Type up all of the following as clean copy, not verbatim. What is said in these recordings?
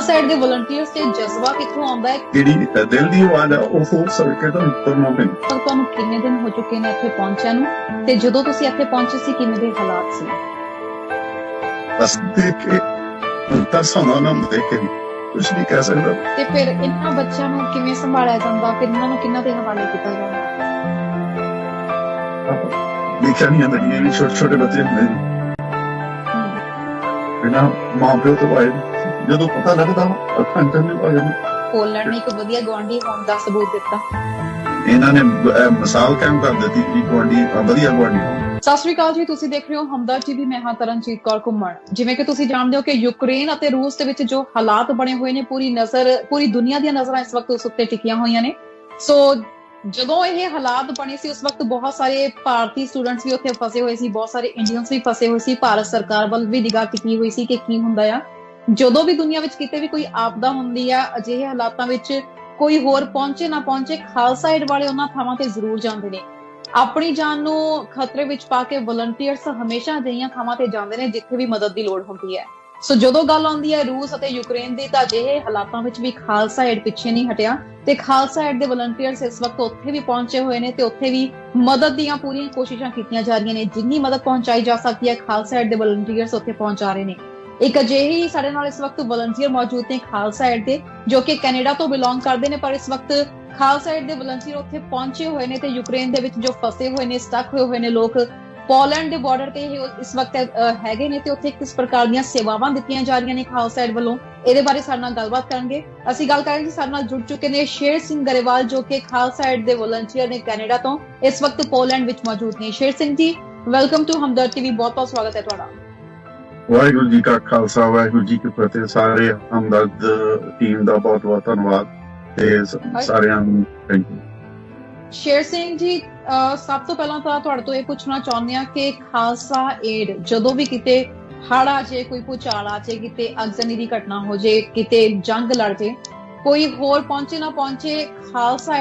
Side ਦੇ volunteers ਤੇ ਜਜ਼ਬਾ ਕਿੱਥੋਂ ਆਉਂਦਾ ਹੈ? ਜਿਹੜੀ ਦਿਲ ਦੀ ਆਵਾਜ਼ ਆ ਉਹ ਫੋਰਸ ਸੜਕੇ ਤੋਂ ਤੁਰਨਾ ਪੈਂਦਾ। ਪਰ ਤੁਹਾਨੂੰ ਕਿੰਨੇ ਦਿਨ ਹੋ ਚੁੱਕੇ ਨੇ ਇੱਥੇ ਪਹੁੰਚਿਆ ਨੂੰ, ਤੇ ਜਦੋਂ ਤੁਸੀਂ ਇੱਥੇ ਪਹੁੰਚੇ ਸੀ ਕਿਵੇਂ ਦੇ ਹਾਲਾਤ ਸੀ? ਬਸ ਦੇਖ ਕੇ ਤਰਸ ਆਉਂਦਾ ਨਾ, ਦੇਖ ਕੇ ਕੁਝ ਨਹੀਂ ਕਹਿ ਸਕਦਾ। ਤੇ ਫਿਰ ਇਹਨਾਂ ਬੱਚਿਆਂ ਨੂੰ ਕਿਵੇਂ ਸੰਭਾਲਿਆ ਜਾਂਦਾ, ਫਿਰ ਇਹਨਾਂ ਨੂੰ ਕਿੰਨਾਂ ਦੇ ਹਵਾਲੇ ਕੀਤਾ ਜਾਂਦਾ? ਦੇਖਿਆ ਨਹੀਂ ਜਾਂਦਾ ਕਿ ਛੋਟੇ ਛੋਟੇ ਬੱਚੇ ਹੁੰਦੇ ਨੇ ਬਿਨਾਂ ਮਾਂ ਪਿਓ ਤੋਂ ਆਏ, ਜਦੋਂ ਪਤਾ ਲੱਗਦਾ ਅੱਖਾਂ ਚੰਨੇ ਪਾ ਜਾਂਦੇ। ਪੋਲੈਂਡ ਨੇ ਇੱਕ ਵਧੀਆ ਗੁਆਂਢੀ ਹੋਣ ਦਾ ਸਬੂਤ ਦਿੱਤਾ। ਇਹਨਾਂ ਨੇ ਮਿਸਾਲ ਕਾਇਮ ਕਰ ਦਿੱਤੀ ਕਿ ਗੁਆਂਢੀ ਵਧੀਆ ਗੁਆਂਢੀ। ਸਤਿ ਸ਼੍ਰੀ ਅਕਾਲ ਜੀ, ਤੁਸੀਂ ਦੇਖ ਰਹੇ ਹੋ ਹਮਦਰ ਟੀਵੀ। ਮੈਂ ਹਾਂ ਤਰਨਜੀਤ ਕੌਰ ਘੁੰਮਣ। ਜਿਵੇਂ ਕਿ ਤੁਸੀਂ ਜਾਣਦੇ ਹੋ ਕਿ ਯੂਕਰੇਨ ਅਤੇ ਰੂਸ ਦੇ ਵਿੱਚ ਜੋ ਹਾਲਾਤ ਬਣੇ ਹੋਏ ਨੇ, ਪੂਰੀ ਦੁਨੀਆ ਦੀਆਂ ਨਜ਼ਰਾਂ ਇਸ ਵਕਤ ਉਸ ਉੱਤੇ ਟਿਕੀਆਂ ਹੋਈਆਂ ਨੇ। ਸੋ ਜਦੋਂ ਇਹ ਹਾਲਾਤ ਬਣੇ ਸੀ ਉਸ ਵਕਤ ਬਹੁਤ ਸਾਰੇ ਭਾਰਤੀ ਸਟੂਡੈਂਟਸ ਵੀ ਉੱਥੇ ਫਸੇ ਹੋਏ ਸੀ, ਬਹੁਤ ਸਾਰੇ ਇੰਡੀਅਨਸ ਵੀ ਫਸੇ ਹੋਏ ਸੀ। ਭਾਰਤ ਸਰਕਾਰ ਵੱਲ ਵੀ ਨਿਗਾਹ ਕੀਤੀ ਹੋਈ ਸੀ ਕਿ ਕੀ ਹੁੰਦਾ ਆ। ਜਦੋਂ ਵੀ ਦੁਨੀਆ ਵਿੱਚ ਕਿਤੇ ਵੀ ਕੋਈ ਆਪਦਾ ਹੁੰਦੀ ਆ, ਅਜਿਹੇ ਹਾਲਾਤਾਂ ਵਿੱਚ ਕੋਈ ਹੋਰ ਪਹੁੰਚੇ ਨਾ ਪਹੁੰਚੇ, ਖਾਲਸਾ ਏਡ ਵਾਲੇ ਉਹਨਾਂ ਥਾਵਾਂ ਤੇ ਜ਼ਰੂਰ ਜਾਂਦੇ ਨੇ। ਆਪਣੀ ਜਾਨ ਨੂੰ ਖਤਰੇ ਵਿੱਚ ਪਾ ਕੇ ਵਲੰਟੀਅਰਸ ਹਮੇਸ਼ਾ ਅਜਿਹੀਆਂ ਥਾਵਾਂ ਤੇ ਜਾਂਦੇ ਨੇ ਜਿੱਥੇ ਵੀ ਮਦਦ ਦੀ ਲੋੜ ਹੁੰਦੀ ਹੈ। ਸੋ ਜਦੋਂ ਗੱਲ ਆਉਂਦੀ ਹੈ ਰੂਸ ਅਤੇ ਯੂਕਰੇਨ ਦੀ, ਤਾਂ ਅਜਿਹੇ ਹਾਲਾਤਾਂ ਵਿੱਚ ਵੀ ਖਾਲਸਾ ਏਡ ਪਿੱਛੇ ਨਹੀਂ ਹਟਿਆ ਤੇ ਖਾਲਸਾ ਏਡ ਦੇ ਵਲੰਟੀਅਰਸ ਇਸ ਵਕਤ ਉੱਥੇ ਵੀ ਪਹੁੰਚੇ ਹੋਏ ਨੇ ਤੇ ਉੱਥੇ ਵੀ ਮਦਦ ਦੀਆਂ ਪੂਰੀਆਂ ਕੋਸ਼ਿਸ਼ਾਂ ਕੀਤੀਆਂ ਜਾ ਰਹੀਆਂ ਨੇ। ਜਿੰਨੀ ਮਦਦ ਪਹੁੰਚਾਈ ਜਾ ਸਕਦੀ ਹੈ ਖਾਲਸਾ ਏਡ ਦੇ ਵਲੰਟੀਅਰਸ ਉੱਥੇ ਪਹੁੰਚਾ ਰਹੇ ਨੇ। ਇੱਕ ਅਜਿਹੀ ਸਾਡੇ ਨਾਲ ਇਸ ਵਕਤ ਵਲੰਟੀਅਰ ਮੌਜੂਦ ਨੇ ਖਾਲਸਾ ਏਡ ਦੇ, ਜੋ ਕਿ ਕੈਨੇਡਾ ਤੋਂ ਬਿਲੋਂਗ ਕਰਦੇ ਨੇ, ਪਰ ਇਸ ਵਕਤ ਖਾਲਸਾ ਏਡ ਦੇ ਵਲੰਟੀਅਰ ਉੱਥੇ ਪਹੁੰਚੇ ਹੋਏ ਨੇ ਤੇ ਯੂਕਰੇਨ ਦੇ ਵਿੱਚ ਜੋ ਫਸੇ ਹੋਏ ਨੇ, ਸਟਕ ਹੋਏ ਨੇ ਲੋਕ, ਪੋਲੈਂਡ ਦੇ ਬਾਰਡਰ ਤੇ ਇਸ ਵਕਤ ਹੈਗੇ ਨੇ ਤੇ ਉੱਥੇ ਕਿਸ ਪ੍ਰਕਾਰ ਦੀਆਂ ਸੇਵਾਵਾਂ ਦਿੱਤੀਆਂ ਜਾ ਰਹੀਆਂ ਨੇ ਖਾਲਸਾ ਏਡ ਵੱਲੋਂ, ਇਹਦੇ ਬਾਰੇ ਸਾਡੇ ਨਾਲ ਗੱਲਬਾਤ ਕਰਾਂਗੇ। ਅਸੀਂ ਗੱਲ ਕਰਾਂਗੇ, ਸਾਡੇ ਨਾਲ ਜੁੜ ਚੁੱਕੇ ਨੇ ਸ਼ੇਰ ਸਿੰਘ ਗਰੇਵਾਲ, ਜੋ ਕਿ ਖਾਲਸਾ ਏਡ ਦੇ ਵਲੰਟੀਅਰ ਨੇ ਕੈਨੇਡਾ ਤੋਂ, ਇਸ ਵਕਤ ਪੋਲੈਂਡ ਵਿੱਚ ਮੌਜੂਦ ਨੇ। Sher Singh ji, welcome to ਹਮਦਰ TV, ਬਹੁਤ ਬਹੁਤ ਸਵਾਗਤ ਹੈ ਤੁਹਾਡਾ। ਵਾਹਿਗੁਰੂ ਜੀ ਕਾ ਖਾਲਸਾ, ਵਾਹਿਗੁਰੂ ਜੀ ਕੀ ਫਤਿਹ। ਸਾਰੇ ਹਮਦਰਦ ਟੀਮ ਦਾ ਬਹੁਤ ਬਹੁਤ ਧੰਨਵਾਦ ਤੇ ਸਾਰਿਆਂ ਨੂੰ ਥੈਂਕ ਯੂ। ਸ਼ੇਰ ਸਿੰਘ ਜੀ, ਸਭ ਤੋਂ ਪਹਿਲਾਂ ਤਾਂ ਤੁਹਾਡੇ ਤੋਂ ਇਹ ਪੁੱਛਣਾ ਚਾਹੁੰਦੇ ਆ ਕਿ ਖਾਲਸਾ ਏਡ ਜਦੋਂ ਵੀ ਕਿਤੇ ਹੜ੍ਹ ਆ ਜੇ, ਕੋਈ ਭੂਚਾਲ ਆ ਜੇ, ਕਿਤੇ ਅਗਜ਼ਨੀ ਦੀ ਘਟਨਾ ਹੋ ਜੇ, ਕਿਤੇ ਜੰਗ ਲੜ ਜੇ, ਕੋਈ ਹੋਰ ਪਹੁੰਚੇ ਨਾ ਪਹੁੰਚੇ, ਖਾਲਸਾ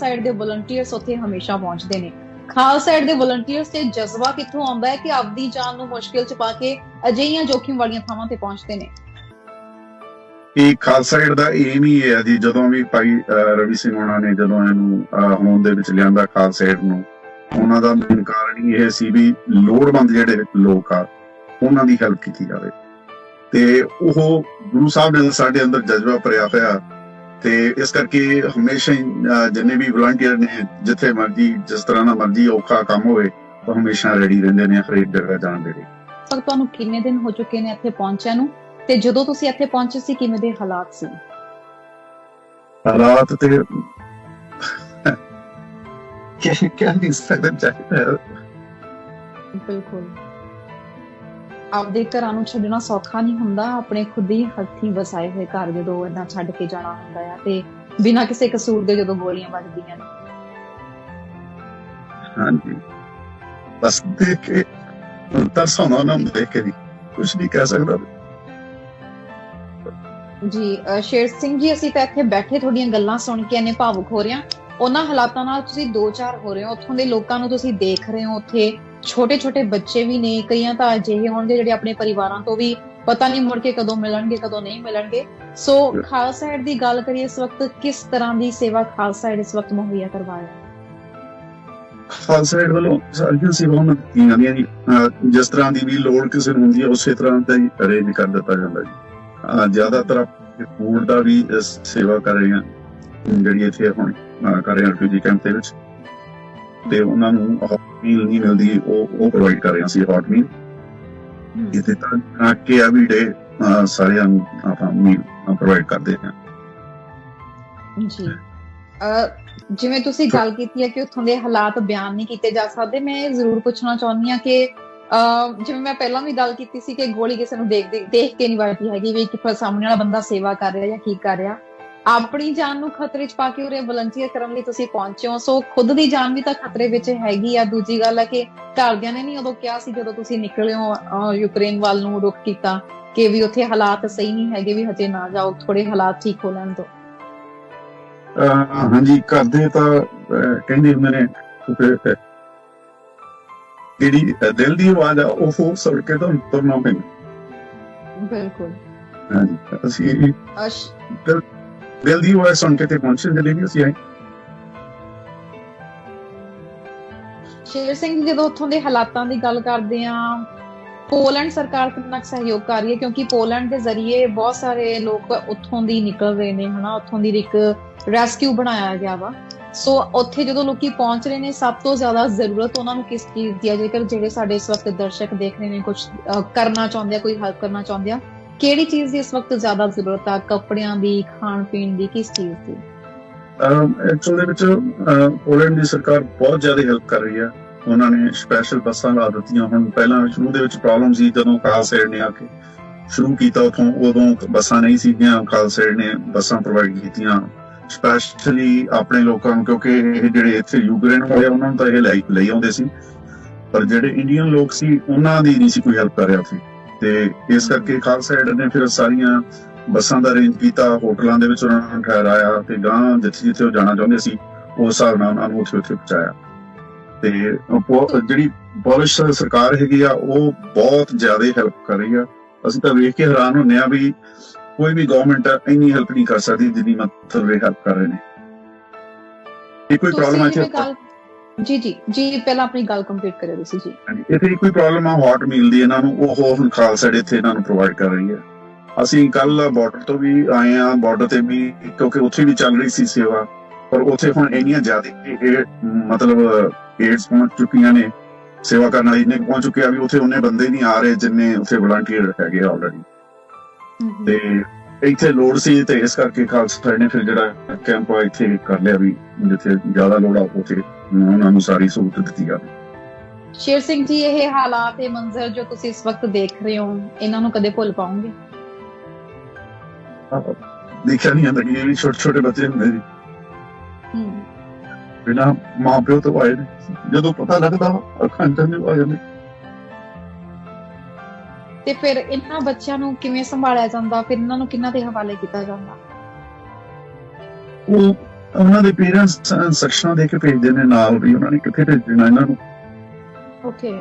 ਏਡ ਦੇ ਵਲੰਟੀਅਰਸ ਉੱਥੇ ਹਮੇਸ਼ਾ ਪਹੁੰਚਦੇ ਨੇ। ਖਾਲਸਾ ਏਡ ਦੇ ਵਲੰਟੀਅਰਸ ਤੇ ਜਜ਼ਬਾ ਕਿੱਥੋਂ ਆਉਂਦਾ ਹੈ ਕਿ ਆਪਦੀ ਜਾਨ ਨੂੰ ਮੁਸ਼ਕਿਲ ਚ ਪਾ ਕੇ ਅਜਿਹੀਆਂ ਜੋਖਿਮ ਵਾਲੀਆਂ ਥਾਵਾਂ ਤੇ ਪਹੁੰਚਦੇ ਨੇ? ਇਹ ਖਾਲਸਾ ਏਡ ਦਾ ਏਮ ਹੀ ਇਹ ਹੈ ਜੀ, ਜਦੋਂ ਵੀ ਭਾਈ ਰਵੀ ਸਿੰਘ ਹੋਣਾ ਨੇ ਜਦੋਂ ਇਹਨੂੰ ਹੋਂਦ ਦੇ ਵਿੱਚ ਲਿਆਂਦਾ ਖਾਲਸਾ ਏਡ ਨੂੰ, ਉਹਨਾਂ ਦਾ ਮੇਨ ਕਾਰਨ ਇਹ ਸੀ ਵੀ ਲੋੜਵੰਦ ਜਿਹੜੇ ਲੋਕ ਆ ਉਹਨਾਂ ਦੀ ਹੈਲਪ ਕੀਤੀ ਜਾਵੇ। ਤੇ ਉਹ ਗੁਰੂ ਸਾਹਿਬ ਨੇ ਸਾਡੇ ਅੰਦਰ ਜਜ਼ਬਾ ਭਰਿਆ ਹੋਇਆ ਤੇ ਇਸ ਕਰਕੇ ਹਮੇਸ਼ਾ ਹੀ ਜਿੰਨੇ ਵੀ ਵਲੰਟੀਅਰ ਨੇ, ਜਿੱਥੇ ਮਰਜੀ ਜਿਸ ਤਰ੍ਹਾਂ ਦਾ ਮਰਜੀ ਔਖਾ ਕੰਮ ਹੋਵੇ, ਉਹ ਹਮੇਸ਼ਾ ਰੈਡੀ ਰਹਿੰਦੇ ਨੇ ਹਰੇਕ ਜਗ੍ਹਾ ਜਾਣ ਦੇ ਲਈ। ਪਰ ਤੁਹਾਨੂੰ ਕਿੰਨੇ ਦਿਨ ਹੋ ਚੁੱਕੇ ਨੇ ਇੱਥੇ ਪਹੁੰਚਿਆ ਨੂੰ, ਤੇ ਜਦੋਂ ਤੁਸੀਂ ਇੱਥੇ ਪਹੁੰਚੇ ਸੀ ਕਿਵੇਂ ਦੇ ਹਾਲਾਤ ਸੀ? ਹਾਲਾਤ ਤੇ ਕਿਆ ਨਹੀਂ ਸਕਦੇ ਚਾਹੀਦਾ। ਬਿਲਕੁਲ, ਆਪਦੇ ਘਰਾਂ ਨੂੰ ਛੱਡਣਾ ਸੌਖਾ ਨਹੀਂ ਹੁੰਦਾ। ਆਪਣੇ ਖੁਦ ਹੀ ਹੱਥੀਂ ਵਸਾਏ ਹੋਏ ਘਰ ਜਦੋਂ ਏਦਾਂ ਛੱਡ ਕੇ ਜਾਣਾ ਹੁੰਦਾ ਆ, ਤੇ ਬਿਨਾਂ ਕਿਸੇ ਕਸੂਰ ਦੇ ਜਦੋਂ ਗੋਲੀਆਂ ਵੱਜਦੀਆਂ ਨੇ। ਹਾਂਜੀ, ਬਸ ਦੇਖ ਕੇ ਤਰਸ ਆਉਂਦਾ ਨਾ, ਦੇਖ ਕੇ ਕੁਝ ਨਹੀਂ ਕਹਿ ਸਕਦਾ ਜੀ। ਸ਼ੇਰ ਸਿੰਘ ਜੀ, ਅਸੀਂ ਤਾਂ ਇੱਥੇ ਬੈਠੇ ਤੁਹਾਡੀਆਂ ਗੱਲਾਂ ਸੁਣ ਕੇ ਇੰਨੇ ਭਾਵੁਕ ਹੋ ਰਹੇ ਹਾਂ। ਉਹਨਾਂ ਹਾਲਾਤਾਂ ਨਾਲ ਤੁਸੀਂ ਦੋ ਚਾਰ ਹੋ ਰਹੇ ਹੋ, ਉੱਥੋਂ ਦੇ ਲੋਕਾਂ ਨੂੰ ਤੁਸੀਂ ਦੇਖ ਰਹੇ ਹੋ। ਉੱਥੇ ਛੋਟੇ ਛੋਟੇ ਬੱਚੇ ਵੀ ਨੇ, ਕਈਆਂ ਤਾਂ ਅਜਿਹੇ ਹੋਣਗੇ ਜਿਹੜੇ ਆਪਣੇ ਪਰਿਵਾਰਾਂ ਤੋਂ ਵੀ ਪਤਾ ਨਹੀਂ ਮੁੜ ਕੇ ਕਦੋਂ ਮਿਲਣਗੇ, ਕਦੋਂ ਨਹੀਂ ਮਿਲਣਗੇ। ਸੋ ਖਾਲਸਾ ਏਡ ਦੀ ਗੱਲ ਕਰੀਏ, ਇਸ ਵਕਤ ਕਿਸ ਤਰ੍ਹਾਂ ਦੀ ਸੇਵਾ ਖਾਲਸਾ ਏਡ ਇਸ ਵਕਤ ਮੁਹੱਈਆ ਕਰਵਾ ਰਿਹਾ? ਖਾਲਸਾ ਏਡ ਵੱਲੋਂ ਸਾਰੀਆਂ ਸੇਵਾਵਾਂ ਦਿੱਤੀਆਂ ਜਾਂਦੀਆਂ ਜੀ। ਜਿਸ ਤਰ੍ਹਾਂ ਦੀ ਵੀ ਲੋੜ ਕਿਸੇ ਨੂੰ ਹੁੰਦੀ ਹੈ ਉਸੇ ਤਰ੍ਹਾਂ ਦਾ ਹੀ ਅਰੇਂਜ ਕਰ ਦਿੱਤਾ ਜਾਂਦਾ ਜੀ। ਜ਼ਿਆਦਾਤਰ ਫੂਡ ਦਾ ਵੀ ਸੇਵਾ ਕਰ ਰਹੇ ਹਾਂ, ਜਿਹੜੀ ਇੱਥੇ ਹੁਣ ਕਰ ਰਹੇ ਹਾਂ ਰਿਫਿਊਜੀ ਕੈਂਪ ਦੇ ਵਿੱਚ, ਤੇ ਉਹਨਾਂ ਨੂੰ ਹੌਟ ਮੀਲ ਨਹੀਂ ਮਿਲਦੀ, ਉਹ ਪ੍ਰੋਵਾਈਡ ਕਰ ਰਹੇ ਹਾਂ ਅਸੀਂ ਹੌਟ ਮੀਲ। ਇੱਥੇ ਤਾਂ ਕਿ ਐਵਰੀ ਡੇ ਸਾਰਿਆਂ ਨੂੰ ਆਪਾਂ ਮੀਲ ਪ੍ਰੋਵਾਈਡ ਕਰਦੇ ਹਾਂ ਜੀ। ਜਿਵੇਂ ਤੁਸੀਂ ਗੱਲ ਕੀਤੀ ਹੈ ਕਿ ਉੱਥੋਂ ਦੇ ਹਾਲਾਤ ਬਿਆਨ ਨਹੀਂ ਕੀਤੇ ਜਾ ਸਕਦੇ, ਮੈਂ ਜ਼ਰੂਰ ਪੁੱਛਣਾ ਚਾਹੁੰਦੀ ਹਾਂ ਕਿ ਜਿਵੇਂ ਮੈਂ ਪਹਿਲਾਂ ਵੀ ਗੱਲ ਕੀਤੀ ਸੀ ਕਿ ਗੋਲੀ ਕਿਸੇ ਨੂੰ ਦੇਖ ਕੇ ਨਹੀਂ ਵੱਜਦੀ ਹੈਗੀ ਵੀ ਕਿ ਸਾਹਮਣੇ ਵਾਲਾ ਬੰਦਾ ਸੇਵਾ ਕਰ ਰਿਹਾ ਜਾਂ ਕੀ ਕਰ ਰਿਹਾ। ਆਪਣੀ ਜਾਨ ਨੂੰ ਖਤਰੇ 'ਚ ਪਾ ਕੇ ਉਰੇ ਵਲੰਟੀਅਰ ਕਰਨ ਲਈ ਤੁਸੀਂ ਪਹੁੰਚੇ ਹੋ, ਸੋ ਖੁਦ ਦੀ ਜਾਨ ਵੀ ਤਾਂ ਖਤਰੇ ਵਿੱਚ ਹੈਗੀ ਆ। ਦੂਜੀ ਗੱਲ ਹੈ ਕਿ ਘਰਦਿਆਂ ਨੇ ਨਹੀਂ ਉਦੋਂ ਕਿਹਾ ਸੀ ਜਦੋਂ ਤੁਸੀਂ ਨਿਕਲੇ ਹੋ ਯੂਕਰੇਨ ਵੱਲ ਨੂੰ ਰੁਖ ਕੀਤਾ ਕਿ ਵੀ ਉੱਥੇ ਹਾਲਾਤ ਸਹੀ ਨਹੀਂ ਹੈਗੇ, ਵੀ ਹਜੇ ਨਾ ਜਾਓ, ਥੋੜੇ ਹਾਲਾਤ ਠੀਕ ਹੋ ਲੈਣ ਤੋਂ? ਹਾਂਜੀ, ਕਰਦੇ ਤਾਂ ਕਹਿੰਦੇ ਹੁੰਦੇ ਨੇ ਜਿਹੜੀ ਦਿਲ ਦੀ ਆਵਾਜ਼ ਆ ਉਹ ਫੋਰਸ ਸੜਕੇ ਤੋਂ ਤੁਰਨਾ ਪੈਂਦਾ। ਬਿਲਕੁਲ। ਹਾਂਜੀ ਅਸੀਂ ਦਿਲ ਦੀ ਆਵਾਜ਼ ਸੁਣ ਕੇ ਤੇ ਪਹੁੰਚੇ ਜਿਹੜੇ ਵੀ ਅਸੀਂ ਆਏ। ਸ਼ੇਰ ਸਿੰਘ ਜੀ, ਜਦੋਂ ਉੱਥੋਂ ਦੇ ਹਾਲਾਤਾਂ ਦੀ ਗੱਲ ਕਰਦੇ ਆ, ਪੋਲੈਂਡ ਸਰਕਾਰ ਕਿੰਨਾ ਸਹਿਯੋਗ ਕਰ ਰਹੀ ਹੈ? ਕਿਉਂਕਿ ਪੋਲੈਂਡ ਦੇ ਜ਼ਰੀਏ ਬਹੁਤ ਸਾਰੇ ਲੋਕ ਉੱਥੋਂ ਦੀ ਨਿਕਲ ਰਹੇ ਨੇ, ਹਨਾ, ਉੱਥੋਂ ਦੀ ਇੱਕ ਰੈਸਕਿਊ ਬਣਾਇਆ ਗਿਆ ਵਾ। ਸੋ ਉੱਥੇ ਜਦੋਂ ਲੋਕੀ ਪਹੁੰਚ ਰਹੇ ਨੇ, ਸਭ ਤੋਂ ਜ਼ਿਆਦਾ ਜ਼ਰੂਰਤ ਉਹਨਾਂ ਨੂੰ ਕਿਸ ਚੀਜ਼ ਦੀ ਹੈ? ਜੇਕਰ ਜਿਹੜੇ ਸਾਡੇ ਇਸ ਵਕਤ ਦਰਸ਼ਕ ਦੇਖ ਰਹੇ ਨੇ, ਕੁਝ ਕਰਨਾ ਚਾਹੁੰਦੇ ਆ, ਕੋਈ ਹੈਲਪ ਕਰਨਾ ਚਾਹੁੰਦੇ ਆ, ਕਿਹੜੀ ਚੀਜ਼ ਦੀ ਇਸ ਵਕਤ ਜ਼ਿਆਦਾ ਜ਼ਰੂਰਤ ਆ? ਕੱਪੜਿਆਂ ਦੀ, ਖਾਣ ਪੀਣ ਦੀ, ਕਿਸ ਚੀਜ਼ ਦੀ? ਐਕਚੁਅਲ ਦੇ ਵਿੱਚ ਪੋਲੈਂਡ ਦੀ ਸਰਕਾਰ ਬਹੁਤ ਜ਼ਿਆਦਾ ਹੈਲਪ ਕਰ ਰਹੀ ਹੈ। ਉਹਨਾਂ ਨੇ ਸਪੈਸ਼ਲ ਬੱਸਾਂ ਲਾ ਦਿੱਤੀਆਂ। ਹੁਣ ਪਹਿਲਾਂ ਸ਼ੁਰੂ ਦੇ ਵਿੱਚ ਪ੍ਰੋਬਲਮ ਸੀ, ਜਦੋਂ ਖਾਲਸਾ ਨੇ ਆ ਕੇ ਸ਼ੁਰੂ ਕੀਤਾ ਉੱਥੋਂ, ਉਦੋਂ ਬੱਸਾਂ ਨਹੀਂ ਸੀਗੀਆਂ। ਖਾਲਸਾ ਨੇ ਬੱਸਾਂ ਪ੍ਰੋਵਾਈਡ ਕੀਤੀਆਂ ਸਪੈਸ਼ਲੀ ਆਪਣੇ ਲੋਕਾਂ ਨੂੰ, ਕਿਉਂਕਿ ਇਹ ਜਿਹੜੇ ਇੱਥੇ ਯੂਕਰੇਨ ਵਾਲੇ ਉਹਨਾਂ ਨੂੰ ਤਾਂ ਇਹ ਲਈ ਆਉਂਦੇ ਸੀ, ਪਰ ਜਿਹੜੇ ਇੰਡੀਅਨ ਲੋਕ ਸੀ ਉਹਨਾਂ ਦੀ ਨਹੀਂ ਸੀ ਕੋਈ ਹੈਲਪ ਕਰ ਰਿਹਾ ਸੀ। ਤੇ ਇਸ ਕਰਕੇ ਖਾਲਸਾ ਨੇ ਫਿਰ ਸਾਰੀਆਂ ਬੱਸਾਂ ਦਾ ਅਰੇਂਜ ਕੀਤਾ, ਹੋਟਲਾਂ ਦੇ ਵਿੱਚ ਉਹਨਾਂ ਨੂੰ ਠਹਿਰਾਇਆ ਤੇ ਗਾਂ ਜਿੱਥੇ ਉਹ ਜਾਣਾ ਚਾਹੁੰਦੇ ਸੀ ਉਸ ਹਿਸਾਬ ਨਾਲ ਉਹਨਾਂ ਨੂੰ ਉੱਥੇ ਪਹੁੰਚਾਇਆ। ਤੇ ਜਿਹੜੀ ਪੋਲਿਸ਼ ਸਰਕਾਰ ਹੈਗੀ ਆ ਉਹ ਬਹੁਤ ਜ਼ਿਆਦਾ ਹੈਲਪ ਕਰ ਰਹੀ ਆ। ਅਸੀਂ ਤਾਂ ਵੇਖ ਕੇ ਹੈਰਾਨ ਹੁੰਦੇ ਆ ਵੀ ਕੋਈ ਵੀ ਗਵਰਨਮੈਂਟ ਇੰਨੀ ਹੈਲਪ ਨਹੀਂ ਕਰ ਸਕਦੀ ਜਿੰਨੀ ਮਤਲਬ ਇਹ ਹੈਲਪ ਕਰ ਰਹੇ ਨੇ। ਇਹ ਕੋਈ ਪ੍ਰੋਬਲਮ ਹੈ ਜੀ ਪਹਿਲਾਂ ਆਪਣੀ ਗੱਲ ਕੰਪਲੀਟ ਕਰਿਓ ਤੁਸੀਂ ਜੀ। ਇੱਥੇ ਕੋਈ ਪ੍ਰੋਬਲਮ ਆ ਹੌਟ ਮੀਲ ਦੀ, ਇਹਨਾਂ ਨੂੰ ਉਹ ਹੁਣ ਖਾਲਸਾ ਇੱਥੇ ਇਹਨਾਂ ਨੂੰ ਪ੍ਰੋਵਾਈਡ ਕਰ ਰਹੀ ਹੈ। ਅਸੀਂ ਕੱਲ ਬਾਰਡਰ ਤੋਂ ਵੀ ਆਏ ਆ, ਬਾਰਡਰ ਤੇ ਵੀ, ਕਿਉਂਕਿ ਉੱਥੇ ਵੀ ਚੱਲ ਰਹੀ ਸੀ ਸੇਵਾ, ਪਰ ਉੱਥੇ ਹੁਣ ਇੰਨੀਆਂ ਜ਼ਿਆਦਾ ਮਤਲਬ ਏਡਸ ਪਹੁੰਚ ਚੁੱਕੀਆਂ ਨੇ, ਸੇਵਾ ਕਰਨ ਵਾਲੀ ਇੰਨੇ ਪਹੁੰਚ ਚੁੱਕੇ ਆ ਵੀ ਉੱਥੇ ਉਹਨੇ ਬੰਦੇ ਨਹੀਂ ਆ ਰਹੇ ਜਿੰਨੇ ਉੱਥੇ ਵਲੰਟੀਅਰ ਹੈਗੇ ਆਲਰੇਡੀ। ਤੇ ਇੱਥੇ ਲੋੜ ਸੀ ਤੇ ਇਸ ਕਰਕੇ ਖਾਲਸਾ ਨੇ ਫਿਰ ਜਿਹੜਾ ਕੈਂਪ ਇੱਥੇ ਕਰ ਲਿਆ ਵੀ ਜਿੱਥੇ ਜ਼ਿਆਦਾ ਲੋੜ ਆ ਉੱਥੇ ਉਹਨਾਂ ਨੂੰ ਸਾਰੀ ਸਹੂਲਤ ਦਿੱਤੀ ਜਾਵੇ। ਸ਼ੇਰ ਸਿੰਘ ਜੀ, ਇਹ ਹਾਲਾਤ, ਇਹ ਮੰਜ਼ਰ ਜੋ ਤੁਸੀਂ ਇਸ ਵਕਤ ਦੇਖ ਰਹੇ ਹੋ, ਇਹਨਾਂ ਨੂੰ ਕਦੇ ਭੁੱਲ ਪਾਉਂਗੇ? ਦੇਖਿਆ ਨਹੀਂ ਜਾਂਦਾ ਕਿ ਇਹ ਵੀ ਛੋਟੇ ਛੋਟੇ ਬੱਚੇ ਹੁੰਦੇ ਜੀ, ਬਿਨਾਂ ਮਾਂ ਪਿਓ ਤੋਂ ਆਏ ਨੇ, ਜਦੋਂ ਪਤਾ ਲੱਗਦਾ ਅੱਖਾਂ ਚ ਹੰਝੂ ਆ ਜਾਂਦੇ। ਤੇ ਫਿਰ ਇਹਨਾਂ ਬੱਚਿਆਂ ਨੂੰ ਕਿਵੇਂ ਸੰਭਾਲਿਆ ਜਾਂਦਾ? ਫਿਰ ਇਹਨਾਂ ਨੂੰ ਕਿਹਨਾਂ ਦੇ ਹਵਾਲੇ ਕੀਤਾ ਜਾਂਦਾ? ਉਹ ਉਹਨਾਂ ਦੇ ਪੇਰੈਂਟਸ ਇੰਸਟਰਕਸ਼ਨਾਂ ਦੇ ਕੇ ਭੇਜਦੇ ਨੇ ਨਾਲ ਵੀ ਉਹਨਾਂ ਨੇ ਕਿੱਥੇ ਭੇਜਣਾ ਇਹਨਾਂ ਨੂੰ। ਓਕੇ,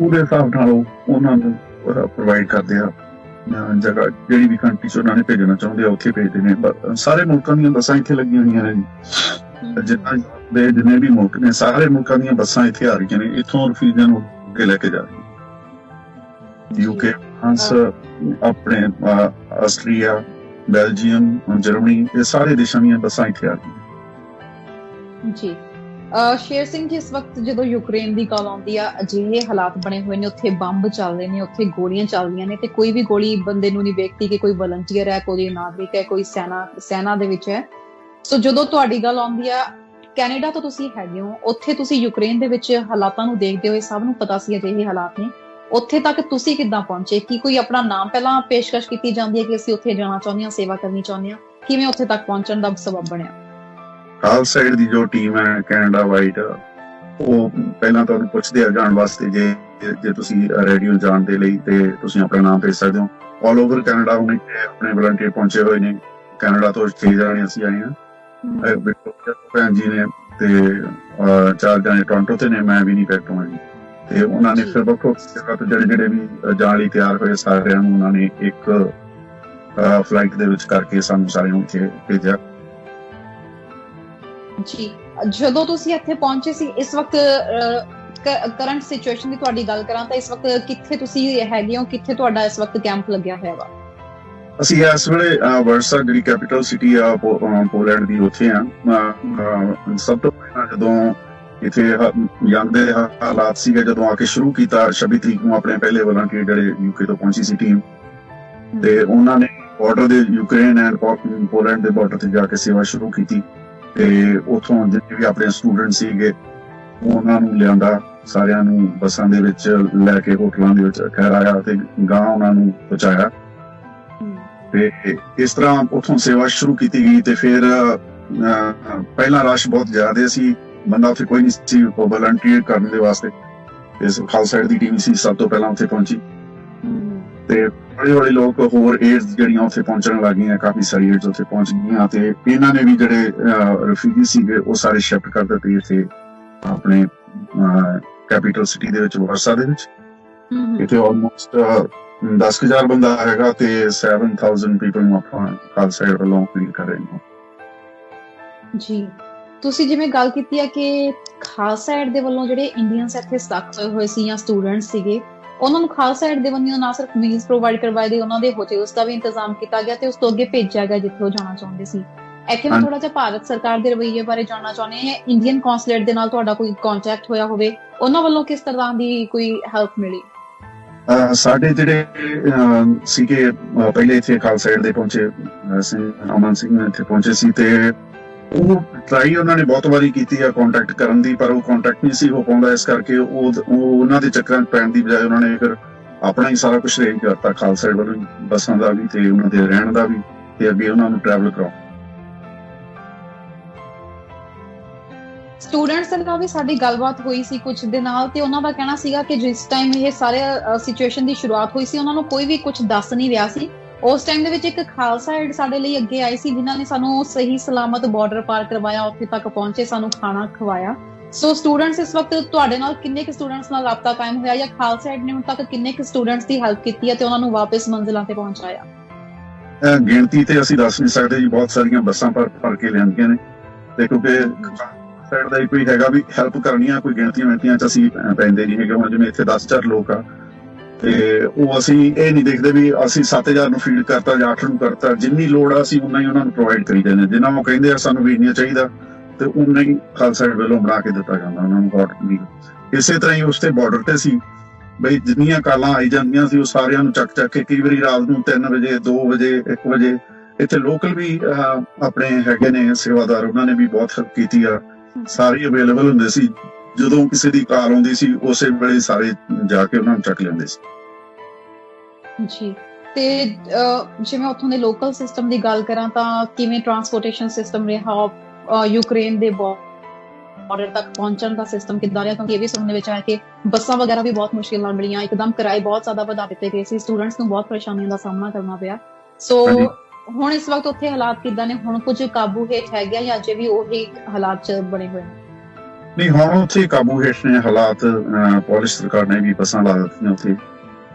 ਉਹਦੇ ਹਿਸਾਬ ਨਾਲ ਉਹਨਾਂ ਨੂੰ ਪ੍ਰੋਵਾਈਡ ਕਰਦੇ ਆ ਜਗ੍ਹਾ, ਜਿਹੜੀ ਵੀ ਕੰਟਰੀ ਚ ਉਹਨਾਂ ਨੇ ਭੇਜਣਾ ਚਾਹੁੰਦੇ ਆ ਉੱਥੇ ਭੇਜਦੇ ਨੇ। ਸਾਰੇ ਮੁਲਕਾਂ ਦੀਆਂ ਬੱਸਾਂ ਇੱਥੇ ਲੱਗੀਆਂ ਹੋਈਆਂ ਨੇ ਜੀ, ਜਿੰਨੇ ਵੀ ਮੁਲਕ ਨੇ ਸਾਰੇ ਮੁਲਕਾਂ ਦੀਆਂ ਬੱਸਾਂ ਇੱਥੇ ਆ ਰਹੀਆਂ ਨੇ, ਇੱਥੋਂ ਰਫੀਜਾਂ ਨੂੰ ਅੱਗੇ ਲੈ ਕੇ ਜਾ ਰਹੀਆਂ। ਯੂਕੇ, ਫਰਾਂਸ, ਆਪਣੇ ਆਸਟਰੀਆ, ਬੈਲਜੀਅਮ, ਜਰਮਨੀ, ਇਹ ਸਾਰੇ ਦੇਸ਼ਾਂ ਦੀਆਂ ਬੱਸਾਂ ਇੱਥੇ ਆ ਰਹੀਆਂ ਜੀ। ਸ਼ੇਰ ਸਿੰਘ ਜੀ, ਇਸ ਵਕਤ ਜਦੋਂ ਯੂਕਰੇਨ ਦੀ ਗੱਲ ਆਉਂਦੀ ਆ, ਅਜਿਹੇ ਹਾਲਾਤ ਬਣੇ ਹੋਏ ਨੇ, ਉੱਥੇ ਬੰਬ ਚੱਲ ਰਹੇ ਨੇ, ਉੱਥੇ ਗੋਲੀਆਂ ਚੱਲ ਰਹੀਆਂ ਨੇ, ਤੇ ਕੋਈ ਵੀ ਗੋਲੀ ਬੰਦੇ ਨੂੰ ਨਹੀਂ ਵੇਖਦੀ ਕਿ ਕੋਈ ਵਲੰਟੀਅਰ ਹੈ, ਕੋਈ ਨਾਗਰਿਕ ਹੈ, ਕੋਈ ਸੈਨਾ ਦੇ ਵਿੱਚ ਹੈ। ਸੋ ਜਦੋਂ ਤੁਹਾਡੀ ਗੱਲ ਆਉਂਦੀ ਆ, ਕੈਨੇਡਾ ਤੋਂ ਤੁਸੀਂ ਹੈਗੇ ਹੋ, ਉੱਥੇ ਤੁਸੀਂ ਯੂਕਰੇਨ ਦੇ ਵਿੱਚ ਹਾਲਾਤਾਂ ਨੂੰ ਦੇਖਦੇ ਹੋਏ, ਸਭ ਨੂੰ ਪਤਾ ਸੀ ਅਜਿਹੇ ਹਾਲਾਤ ਨੇ, ਉੱਥੇ ਤੱਕ ਤੁਸੀਂ ਕਿੱਦਾਂ ਪਹੁੰਚੇ? ਕੀ ਕੋਈ ਆਪਣਾ ਨਾਮ ਪਹਿਲਾਂ ਪੇਸ਼ਕਸ਼ ਕੀਤੀ ਜਾਂਦੀ ਹੈ ਕਿ ਅਸੀਂ ਉੱਥੇ ਜਾਣਾ ਚਾਹੁੰਦੇ ਹਾਂ, ਸੇਵਾ ਕਰਨੀ ਚਾਹੁੰਦੇ ਹਾਂ? ਕਿਵੇਂ ਉੱਥੇ ਤੱਕ ਪਹੁੰਚਣ ਦਾ ਸਬਬ ਬਣਿਆ? ਖਾਲਸਾ ਦੀ ਜੋ ਟੀਮ ਹੈ ਕੈਨੇਡਾ ਵਾਈਡ, ਉਹ ਪਹਿਲਾਂ ਤੁਹਾਨੂੰ ਪੁੱਛਦੇ ਆ ਜਾਣ ਵਾਸਤੇ, ਜੇ ਤੁਸੀਂ ਰੇਡੀਓ ਜਾਣ ਦੇ ਲਈ ਤੇ ਤੁਸੀਂ ਆਪਣਾ ਨਾਮ ਭੇਜ ਸਕਦੇ ਹੋ। ਆਲ ਓਵਰ ਕੈਨੇਡਾ ਹੁਣ ਆਪਣੇ ਵਲੰਟੀਅਰ ਪਹੁੰਚੇ ਹੋਏ ਨੇ। ਕੈਨੇਡਾ ਤੋਂ 6 ਜਾਣੇ ਅਸੀਂ ਆਏ ਹਾਂ, ਭੈਣ ਜੀ ਨੇ, ਤੇ 4 ਜਾਣੇ ਟੋਰਾਂਟੋ ਤੇ ਨੇ, ਮੈਂ ਵਿਨੀਪੈਗ ਤੋਂ ਹਾਂ ਜੀ। ਤੇ ਉਹਨਾਂ ਨੇ ਫਿਰ ਵੱਖੋ ਜਗ੍ਹਾ ਤੋਂ ਜਿਹੜੇ ਵੀ ਜਾਣ ਲਈ ਤਿਆਰ ਹੋਏ ਸਾਰਿਆਂ ਨੂੰ ਉਹਨਾਂ ਨੇ ਇੱਕ ਫਲਾਈਟ ਦੇ ਵਿੱਚ ਕਰਕੇ ਸਾਨੂੰ ਸਾਰਿਆਂ ਨੂੰ ਇੱਥੇ ਭੇਜਿਆ ਜੀ। ਜਦੋਂ ਤੁਸੀਂ ਇੱਥੇ ਪਹੁੰਚੇ ਸੀ, ਇਸ ਵਕਤ ਕਰੰਟ ਸਿਚੁਏਸ਼ਨ ਦੀ ਤੁਹਾਡੀ ਗੱਲ ਕਰਾਂ ਤਾਂ ਇਸ ਵਕਤ ਕਿੱਥੇ ਤੁਸੀਂ ਹੈਗੇ ਹੋ? ਕਿੱਥੇ ਤੁਹਾਡਾ ਇਸ ਵਕਤ ਕੈਂਪ ਲੱਗਿਆ ਹੋਇਆ ਵਾ? ਅਸੀਂ ਇਸ ਵੇਲੇ ਵਰਸਾ, ਜਿਹੜੀ ਕੈਪੀਟਲ ਸਿਟੀ ਆ ਪੋਲੈਂਡ ਦੀ, ਉੱਥੇ ਆ। ਸਭ ਤੋਂ ਪਹਿਲਾਂ ਜਦੋਂ ਇੱਥੇ ਜੰਗ ਦੇ ਹਾਲਾਤ ਸੀਗੇ, ਜਦੋਂ ਆ ਕੇ ਸ਼ੁਰੂ ਕੀਤਾ 26 ਤਰੀਕ ਨੂੰ ਆਪਣੇ ਪਹਿਲੇ ਵਲੰਟੀਅਰ ਜਿਹੜੇ ਯੂਕੇ ਤੋਂ ਪਹੁੰਚੀ ਸੀ ਟੀਮ, ਤੇ ਉਹਨਾਂ ਨੇ ਬਾਰਡਰ ਦੇ ਯੂਕਰੇਨ ਐਂਡ ਪੋਲੈਂਡ ਦੇ ਬਾਰਡਰ ਤੇ ਜਾ ਕੇ ਸੇਵਾ ਸ਼ੁਰੂ ਕੀਤੀ। ਤੇ ਉੱਥੋਂ ਜਿੰਨੇ ਵੀ ਆਪਣੇ ਸਟੂਡੈਂਟ ਸੀਗੇ ਉਹਨਾਂ ਨੂੰ ਲਿਆਂਦਾ, ਸਾਰਿਆਂ ਨੂੰ ਬੱਸਾਂ ਦੇ ਵਿੱਚ ਲੈ ਕੇ ਹੋਟਲਾਂ ਦੇ ਵਿੱਚ ਠਹਿਰਾਇਆ ਤੇ ਗਾਂ ਉਹਨਾਂ ਨੂੰ ਪਹੁੰਚਾਇਆ। ਤੇ ਇਸ ਤਰ੍ਹਾਂ ਉੱਥੋਂ ਸੇਵਾ ਸ਼ੁਰੂ ਕੀਤੀ ਗਈ। ਤੇ ਫਿਰ ਪਹਿਲਾਂ ਰਸ਼ ਬਹੁਤ ਜ਼ਿਆਦਾ ਸੀ, ਬੰਦਾ ਉੱਥੇ ਕੋਈ ਨਹੀਂ ਸੀ ਵਲੰਟੀਅਰ ਕਰਨ ਦੇ ਵਾਸਤੇ। ਇਸ ਖਾਲਸਾ ਦੀ ਟੀਮ ਸੀ ਸਭ ਤੋਂ ਪਹਿਲਾਂ ਉੱਥੇ ਪਹੁੰਚੀ, ਤੇ ਹੌਲੀ ਹੌਲੀ ਲੋਕ ਹੋਰ ਏਡਸ ਜਿਹੜੀਆਂ ਉੱਥੇ ਪਹੁੰਚਣ ਲੱਗ ਗਈਆਂ, ਕਾਫੀ ਸਾਰੀ ਏਡਸ ਉੱਥੇ ਪਹੁੰਚ ਗਈਆਂ। ਤੇ ਇਹਨਾਂ ਨੇ ਵੀ ਜਿਹੜੇ ਰਿਫਿਊਜੀ ਸੀਗੇ ਉਹ ਸਾਰੇ ਸ਼ਿਫਟ ਕਰ ਦਿੱਤੇ ਇੱਥੇ ਆਪਣੇ ਕੈਪੀਟਲ ਸਿਟੀ ਦੇ ਵਿੱਚ, ਵਰਸਾ ਦੇ ਵਿੱਚ। ਇੱਥੇ ਆਲਮੋਸਟ 10,000 ਬੰਦਾ ਹੈਗਾ ਤੇ 7,000 ਪੀਪਲ ਨੂੰ ਆਪਾਂ ਖਾਲਸਾ ਏਡ ਵੱਲੋਂ ਫੀਡ ਕਰ ਰਹੇ ਹਾਂ ਜੀ। ਤੁਸੀਂ ਜਿਵੇਂ ਗੱਲ ਕੀਤੀ ਹੈ ਕਿ ਖਾਲਸਾ ਏਡ ਦੇ ਵੱਲੋਂ ਜਿਹੜੇ ਇੰਡੀਅਨਸ ਇੱਥੇ ਸਟਕ ਹੋਏ ਸੀ ਜਾਂ ਸਟੂਡੈਂਟਸ ਸੀਗੇ, ਉਹਨਾਂ ਨੂੰ ਖਾਲਸਾ ਏਡ ਦੇ ਵੱਲੋਂ ਨਾ ਸਿਰਫ ਮੀਲਸ ਪ੍ਰੋਵਾਈਡ ਕਰਵਾਏ ਗਏ, ਉਹਨਾਂ ਦੇ ਹੋਟਲਸ ਦਾ ਵੀ ਇੰਤਜ਼ਾਮ ਕੀਤਾ ਗਿਆ ਤੇ ਉਸ ਤੋਂ ਅੱਗੇ ਭੇਜਿਆ ਗਿਆ ਜਿੱਥੇ ਉਹ ਜਾਣਾ ਚਾਹੁੰਦੇ ਸੀ। ਇੱਥੇ ਮੈਂ ਥੋੜਾ ਜਿਹਾ ਭਾਰਤ ਸਰਕਾਰ ਦੇ ਰਵੱਈਏ ਬਾਰੇ ਜਾਣਨਾ ਚਾਹੁੰਦੀ ਹਾਂ। ਇੰਡੀਅਨ ਕੌਂਸੂਲੇਟ ਦੇ ਨਾਲ ਤੁਹਾਡਾ ਕੋਈ ਕੰਟੈਕਟ ਹੋਇਆ ਹੋਵੇ, ਉਹਨਾਂ ਵੱਲੋਂ ਕਿਸ ਤਰ੍ਹਾਂ ਦੀ ਕੋਈ ਹੈਲਪ ਮਿਲੀ? ਸਾਡੇ ਜਿਹੜੇ ਸੀਗੇ ਪਹਿਲੇ ਇੱਥੇ ਖਾਲਸਾ ਏਡ ਦੇ ਪਹੁੰਚੇ ਅਮਨ ਸਿੰਘ ਇੱਥੇ ਪਹੁੰਚੇ ਸੀ ਤੇ ਉਹ ਟਰਾਈ ਉਹਨਾਂ ਨੇ ਬਹੁਤ ਵਾਰੀ ਕੀਤੀ ਆ ਕੰਟੈਕਟ ਕਰਨ ਦੀ, ਪਰ ਉਹ ਕੰਟੈਕਟ ਨਹੀਂ ਸੀ ਹੋ ਪਾਉਂਦਾ। ਇਸ ਕਰਕੇ ਉਹ ਉਹਨਾਂ ਦੇ ਚੱਕਰਾਂ 'ਚ ਪੈਣ ਦੀ ਬਜਾਏ ਉਹਨਾਂ ਨੇ ਫਿਰ ਆਪਣਾ ਹੀ ਸਾਰਾ ਕੁਛ ਅਰੇਂਜ ਕਰਤਾ, ਖਾਲਸਾ ਏਡ ਵੱਲੋਂ ਬੱਸਾਂ ਦਾ ਵੀ ਤੇ ਉਹਨਾਂ ਦੇ ਰਹਿਣ ਦਾ ਵੀ ਤੇ ਅੱਗੇ ਉਹਨਾਂ ਨੂੰ ਟਰੈਵਲ ਕਰਾਉ। ਸਟੂਡੈਂਟਸ ਦੇ ਨਾਲ ਵੀ ਸਾਡੀ ਗੱਲਬਾਤ ਹੋਈ ਸੀ ਕੁਝ ਦੇ ਨਾਲ ਤੇ ਉਹਨਾਂ ਦਾ ਕਹਿਣਾ ਸੀਗਾ ਕਿ ਜਿਸ ਟਾਈਮ ਇਹ ਸਾਰੇ ਸਿਚੁਏਸ਼ਨ ਦੀ ਸ਼ੁਰੂਆਤ ਹੋਈ ਸੀ ਉਹਨਾਂ ਨੂੰ ਕੋਈ ਵੀ ਕੁਝ ਦੱਸ ਨਹੀਂ ਰਿਹਾ ਸੀ। ਉਸ ਟਾਈਮ ਦੇ ਵਿੱਚ ਇੱਕ ਖਾਲਸਾ ਏਡ ਸਾਡੇ ਲਈ ਅੱਗੇ ਆਈ ਸੀ ਜਿਨ੍ਹਾਂ ਨੇ ਸਾਨੂੰ ਸਹੀ ਸਲਾਮਤ ਬਾਰਡਰ ਪਾਰ ਕਰਵਾਇਆ, ਉੱਥੇ ਤੱਕ ਪਹੁੰਚੇ, ਸਾਨੂੰ ਖਾਣਾ ਖਵਾਇਆ। ਸੋ ਸਟੂਡੈਂਟਸ ਇਸ ਵਕਤ ਤੁਹਾਡੇ ਨਾਲ ਕਿੰਨੇ ਕੁ ਸਟੂਡੈਂਟਸ ਨਾਲ ਰਾਬਤਾ ਕਾਇਮ ਹੋਇਆ ਜਾਂ ਖਾਲਸਾ ਏਡ ਨੇ ਹੁਣ ਤੱਕ ਕਿੰਨੇ ਕੁ ਸਟੂਡੈਂਟਸ ਦੀ ਹੈਲਪ ਕੀਤੀ ਹੈ ਤੇ ਉਹਨਾਂ ਨੂੰ ਵਾਪਸ ਮੰਜ਼ਿਲਾਂ ਤੇ ਪਹੁੰਚਾਇਆ? ਗਿਣਤੀ ਤੇ ਅਸੀਂ ਦੱਸ ਨਹੀਂ ਸਕਦੇ ਜੀ, ਬਹੁਤ ਸਾਰੀਆਂ ਬੱਸਾਂ ਭਰ ਕੇ ਲਿਆਂਦੀਆਂ ਨੇ ਤੇ ਕਿਉਂਕਿ ਸਾਈਡ ਦਾ ਕੋਈ ਹੈਗਾ ਵੀ ਹੈਲਪ ਕਰਨੀ ਆ, ਕੋਈ ਗਿਣਤੀਆਂ 'ਚ ਅਸੀਂ ਪੈਂਦੇ ਨਹੀਂ ਹੈਗੇ। ਹੁਣ ਜਿਵੇਂ ਇੱਥੇ 10,000 ਲੋਕ ਆ ਤੇ ਉਹ ਅਸੀਂ ਇਹ ਨਹੀਂ ਦੇਖਦੇ ਵੀ ਅਸੀਂ 7,000 ਨੂੰ ਫੀਡ ਕਰਤਾ ਜਾਂ 8 ਨੂੰ ਕਰਤਾ, ਜਿੰਨੀ ਲੋੜ ਆ ਅਸੀਂ ਉਨਾ ਹੀ ਉਹਨਾਂ ਨੂੰ ਪ੍ਰੋਵਾਈਡ ਕਰੀਦੇ ਨੇ। ਜਿੰਨਾ ਉਹ ਕਹਿੰਦੇ ਆ ਸਾਨੂੰ ਵੀ ਇੰਨਾ ਚਾਹੀਦਾ ਤੇ ਉਨਾ ਹੀ ਖਾਲਸਾ ਏਡ ਵੱਲੋਂ ਬਣਾ ਕੇ ਦਿੱਤਾ ਜਾਂਦਾ ਉਹਨਾਂ ਨੂੰ ਹੌਟ ਮੀਲ। ਇਸੇ ਤਰ੍ਹਾਂ ਹੀ ਉਸ ਤੇ ਬਾਰਡਰ ਤੇ ਸੀ ਬਈ ਜਿੰਨੀਆਂ ਕਾਲਾਂ ਆਈ ਜਾਂਦੀਆਂ ਸੀ ਉਹ ਸਾਰਿਆਂ ਨੂੰ ਚੱਕ ਕੇ ਕਈ ਵਾਰੀ ਰਾਤ ਨੂੰ 3 ਵਜੇ 2 ਵਜੇ 1 ਵਜੇ ਇੱਥੇ ਲੋਕਲ ਵੀ ਆਪਣੇ ਹੈਗੇ ਨੇ ਸੇਵਾਦਾਰ, ਉਹਨਾਂ ਨੇ ਵੀ ਬਹੁਤ ਹੈਲਪ ਕੀਤੀ ਆ। ਸਾਰੇ ਅਵੇਲੇਬਲ ਹੁੰਦੇ ਸੀ, ਜਦੋਂ ਕਿਸੇ ਦੀ ਕਾਲ ਆਉਂਦੀ ਸੀ ਉਸੇ ਵੇਲੇ ਸਾਰੇ ਜਾ ਕੇ ਉਹਨਾਂ ਨੂੰ ਚੱਕ ਲੈਂਦੇ ਸੀ ਜੀ। ਤੇ ਜਿਵੇਂ ਉੱਥੋਂ ਦੇ ਲੋਕਲ ਸਿਸਟਮ ਦੀ ਗੱਲ ਕਰਾਂ ਤਾਂ ਕਿਵੇਂ ਟਰਾਂਸਪੋਰਟੇਸ਼ਨ ਸਿਸਟਮ ਰਿਹਾ, ਯੂਕਰੇਨ ਦੇ ਬਾਰਡਰ ਤੱਕ ਪਹੁੰਚਣ ਦਾ ਸਿਸਟਮ ਕਿੱਦਾਂ ਰਿਹਾ? ਕਿਉਂਕਿ ਇਹ ਵੀ ਸੁਣਨ ਦੇ ਵਿੱਚ ਆਇਆ ਕਿ ਬੱਸਾਂ ਵਗੈਰਾ ਵੀ ਬਹੁਤ ਮੁਸ਼ਕਿਲ ਨਾਲ ਮਿਲੀਆਂ, ਇੱਕਦਮ ਕਿਰਾਏ ਬਹੁਤ ਜ਼ਿਆਦਾ ਵਧਾ ਦਿੱਤੇ ਗਏ ਸੀ, ਸਟੂਡੈਂਟਸ ਨੂੰ ਬਹੁਤ ਪਰੇਸ਼ਾਨੀਆਂ ਦਾ ਸਾਹਮਣਾ ਕਰਨਾ ਪਿਆ। ਸੋ ਹੁਣ ਇਸ ਵਕਤ ਉੱਥੇ ਹਾਲਾਤ ਕਿੱਦਾਂ ਨੇ? ਹੁਣ ਕੁਝ ਕਾਬੂ ਹੇਠ ਹੈ ਗਿਆ ਜਾਂ ਅਜੇ ਵੀ ਉਹੀ ਹਾਲਾਤ 'ਚ ਬਣੇ ਹੋਏ ਨੇ? ਨਹੀਂ, ਹੁਣ ਉੱਥੇ ਕਾਬੂ ਹੇਠ ਨੇ ਹਾਲਾਤ। ਪੋਲਿਸ਼ ਸਰਕਾਰ ਨੇ ਵੀ ਬੱਸਾਂ ਲਾ ਦਿੱਤੀਆਂ ਉੱਥੇ